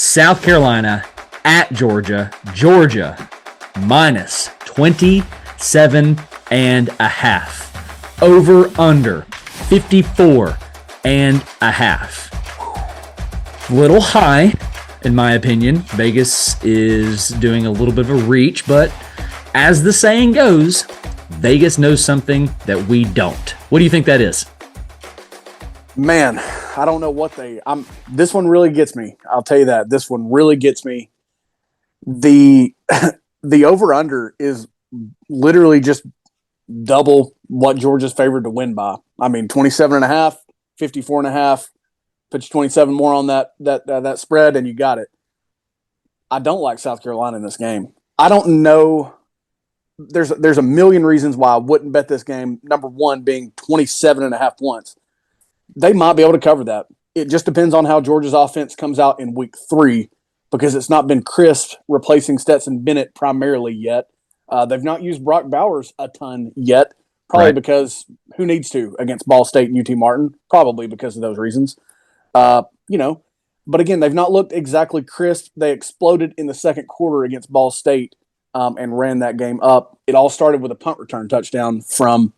South Carolina at Georgia. Georgia minus 27 and a half. Over under 54 and a half. Little high, in my opinion. Vegas is doing a little bit of a reach, but as the saying goes, Vegas knows something that we don't. What do you think that is? Man, I don't know what this one really gets me. I'll tell you that. This one really gets me. The over-under is literally just double what Georgia's favored to win by. I mean, 27 and a half, 54 and a half, put you 27 more on that spread, and you got it. I don't like South Carolina in this game. I don't know. There's a million reasons why I wouldn't bet this game. Number one being 27 and a half points. They might be able to cover that. It just depends on how Georgia's offense comes out in week 3 because it's not been Chris replacing Stetson Bennett primarily yet. They've not used Brock Bowers a ton yet, probably because who needs to against Ball State and UT Martin? Probably because of those reasons. But again, they've not looked exactly crisp. They exploded in the second quarter against Ball State and ran that game up. It all started with a punt return touchdown from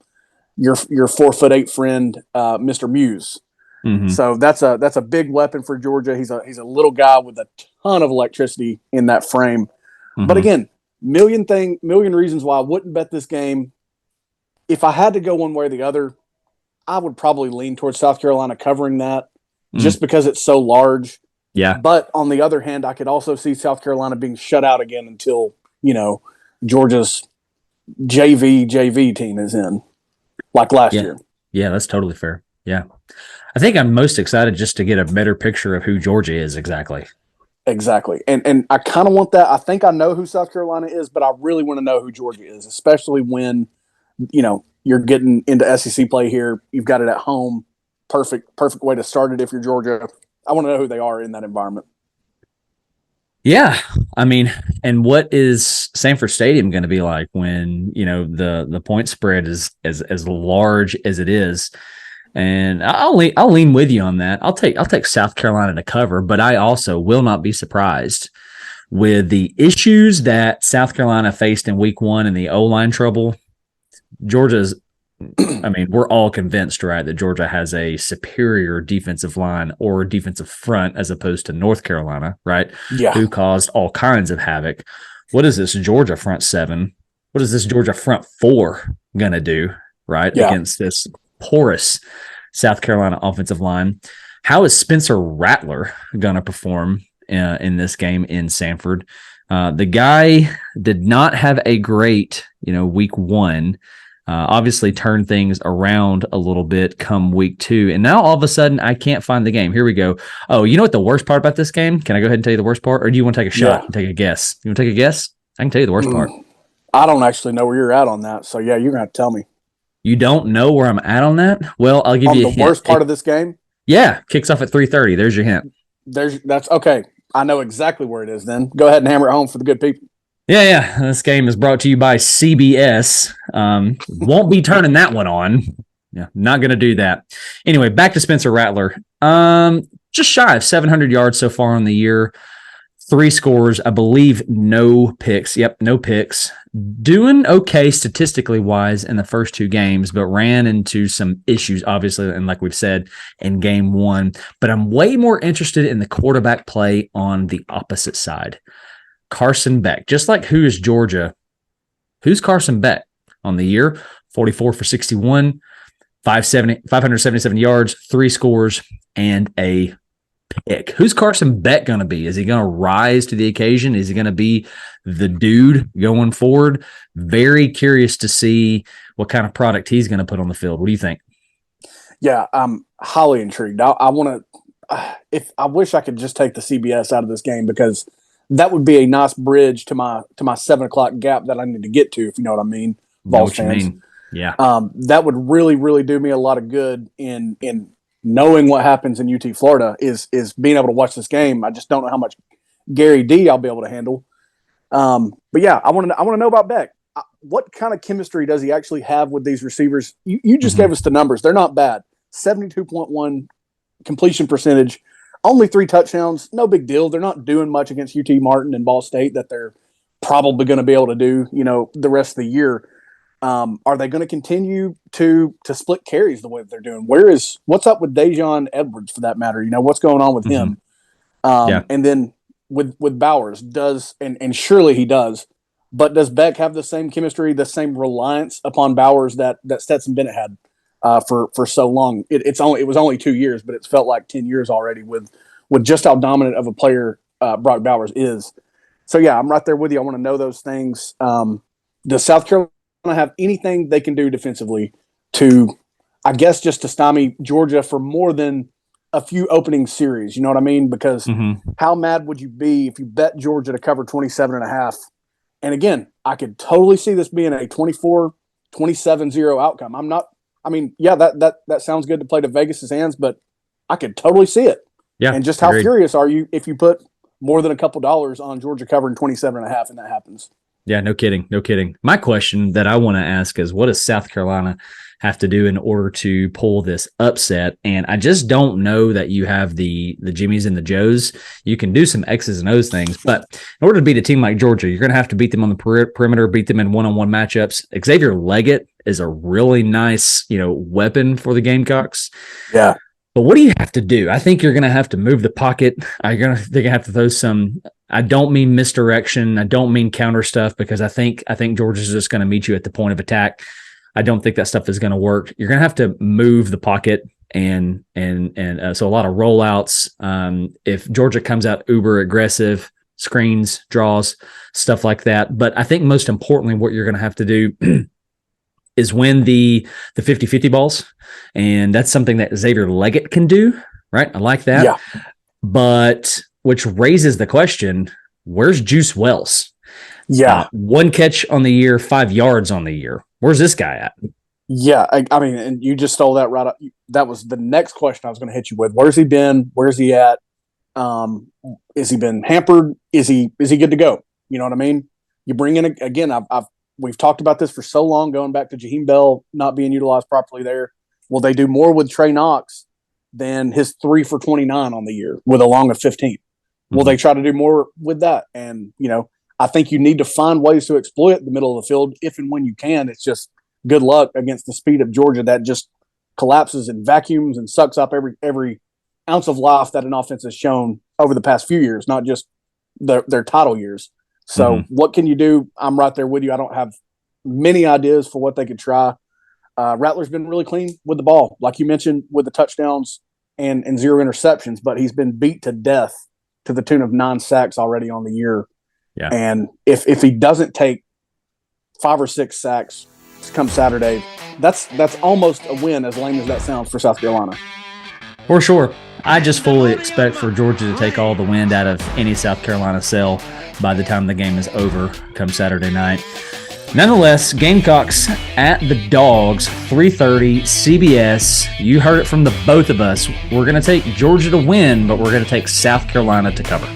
your 4'8" friend, Mr. Muse. Mm-hmm. So that's a big weapon for Georgia. He's a little guy with a ton of electricity in that frame. Mm-hmm. But again, million reasons why I wouldn't bet this game. If I had to go one way or the other, I would probably lean towards South Carolina covering that just because it's so large. Yeah. But on the other hand, I could also see South Carolina being shut out again until, Georgia's JV team is in. Like last year. Yeah, that's totally fair. Yeah. I think I'm most excited just to get a better picture of who Georgia is exactly. Exactly. And I kind of want that. I think I know who South Carolina is, but I really want to know who Georgia is, especially when, you're getting into SEC play here. You've got it at home. Perfect way to start it if you're Georgia. I want to know who they are in that environment. Yeah, I mean, and what is Sanford Stadium going to be like when the point spread is as large as it is? And I'll lean with you on that. I'll take South Carolina to cover, but I also will not be surprised with the issues that South Carolina faced in Week 1 and the O-line trouble. Georgia's. I mean, we're all convinced, right, that Georgia has a superior defensive line or defensive front as opposed to North Carolina, right? Yeah. Who caused all kinds of havoc. What is this Georgia front 7? What is this Georgia front 4 going to do, right, against this porous South Carolina offensive line? How is Spencer Rattler going to perform in this game in Sanford? The guy did not have a great, Week 1. Obviously turned things around a little bit come Week 2. And now all of a sudden I can't find the game. Here we go. Oh, you know what the worst part about this game? Can I go ahead and tell you the worst part? Or do you want to take a shot and take a guess? You want to take a guess? I can tell you the worst part. I don't actually know where you're at on that. So, yeah, you're going to have to tell me. You don't know where I'm at on that? Well, I'll give you a hint. The worst part of this game? Yeah, kicks off at 3:30. There's your hint. That's okay. I know exactly where it is then. Go ahead and hammer it home for the good people. Yeah. This game is brought to you by CBS. Won't be turning that one on. Yeah, not going to do that. Anyway, back to Spencer Rattler. Just shy of 700 yards so far on the year. 3 scores, I believe, no picks. Yep, no picks. Doing okay statistically wise in the first 2 games, but ran into some issues, obviously, and like we've said, in game 1. But I'm way more interested in the quarterback play on the opposite side. Carson Beck, just like who is Georgia, who's Carson Beck on the year? 44 for 61, 577 yards, 3 scores, and a pick. Who's Carson Beck going to be? Is he going to rise to the occasion? Is he going to be the dude going forward? Very curious to see what kind of product he's going to put on the field. What do you think? Yeah, I'm highly intrigued. I want to. I wish I could just take the CBS out of this game because that would be a nice bridge to my 7 o'clock gap that I need to get to, if you know what I mean. Vols fans. Yeah. That would really, really do me a lot of good in knowing what happens in UT Florida is being able to watch this game. I just don't know how much Gary D I'll be able to handle. But yeah, I want to know about Beck. What kind of chemistry does he actually have with these receivers? You just gave us the numbers. They're not bad. 72.1 completion percentage only 3 touchdowns, no big deal. They're not doing much against UT Martin and Ball State that they're probably going to be able to do, the rest of the year. Are they going to continue to split carries the way that they're doing? What's up with Dejon Edwards for that matter? What's going on with him? And then with Bowers and surely he does, but does Beck have the same chemistry, the same reliance upon Bowers that Stetson Bennett had for so long? It was only 2 years, but it's felt like 10 years already with just how dominant of a player Brock Bowers is. So yeah, I'm right there with you. I want to know those things. Does South Carolina have anything they can do defensively to, I guess, just to stymie Georgia for more than a few opening series? You know what I mean? Because how mad would you be if you bet Georgia to cover 27.5? And again, I could totally see this being a 24-27-0 outcome. That sounds good to play to Vegas's hands, but I could totally see it. Yeah. And just how furious are you if you put more than a couple dollars on Georgia covering 27.5 and that happens? Yeah, no kidding. No kidding. My question that I want to ask is, what does South Carolina have to do in order to pull this upset? And I just don't know that you have the Jimmies and the Joes. You can do some X's and O's things, but in order to beat a team like Georgia, you're going to have to beat them on the perimeter, beat them in one-on-one matchups. Xavier Leggett is a really nice, weapon for the Gamecocks. Yeah. But what do you have to do? I think you're going to have to move the pocket. They're going to have to throw some. I don't mean misdirection. I don't mean counter stuff, because I think Georgia's just going to meet you at the point of attack. I don't think that stuff is going to work. You're going to have to move the pocket and so a lot of rollouts. If Georgia comes out uber aggressive, screens, draws, stuff like that. But I think most importantly, what you're going to have to do is win the 50-50 balls. And that's something that Xavier Leggett can do, right? I like that. Yeah. But which raises the question, where's Juice Wells? Yeah. 1 catch on the year, 5 yards on the year. Where's this guy at? Yeah. I mean, and you just stole that right up. That was the next question I was going to hit you with. Where's he been? Where's he at? Is he been hampered? Is he good to go? You know what I mean? You bring in, again, we've talked about this for so long, going back to Jaheim Bell not being utilized properly there. Will they do more with Trey Knox than his 3 for 29 on the year with a long of 15? Will they try to do more with that? And, I think you need to find ways to exploit the middle of the field if and when you can. It's just good luck against the speed of Georgia that just collapses and vacuums and sucks up every ounce of life that an offense has shown over the past few years, not just their title years. So what can you do? I'm right there with you. I don't have many ideas for what they could try. Rattler's been really clean with the ball, like you mentioned, with the touchdowns and 0 interceptions, but he's been beat to death to the tune of 9 sacks already on the year. Yeah. And if he doesn't take 5 or 6 sacks come Saturday, that's almost a win, as lame as that sounds, for South Carolina. For sure. I just fully expect for Georgia to take all the wind out of any South Carolina sail by the time the game is over come Saturday night. Nonetheless, Gamecocks at the Dogs, 3:30, CBS. You heard it from the both of us. We're going to take Georgia to win, but we're going to take South Carolina to cover.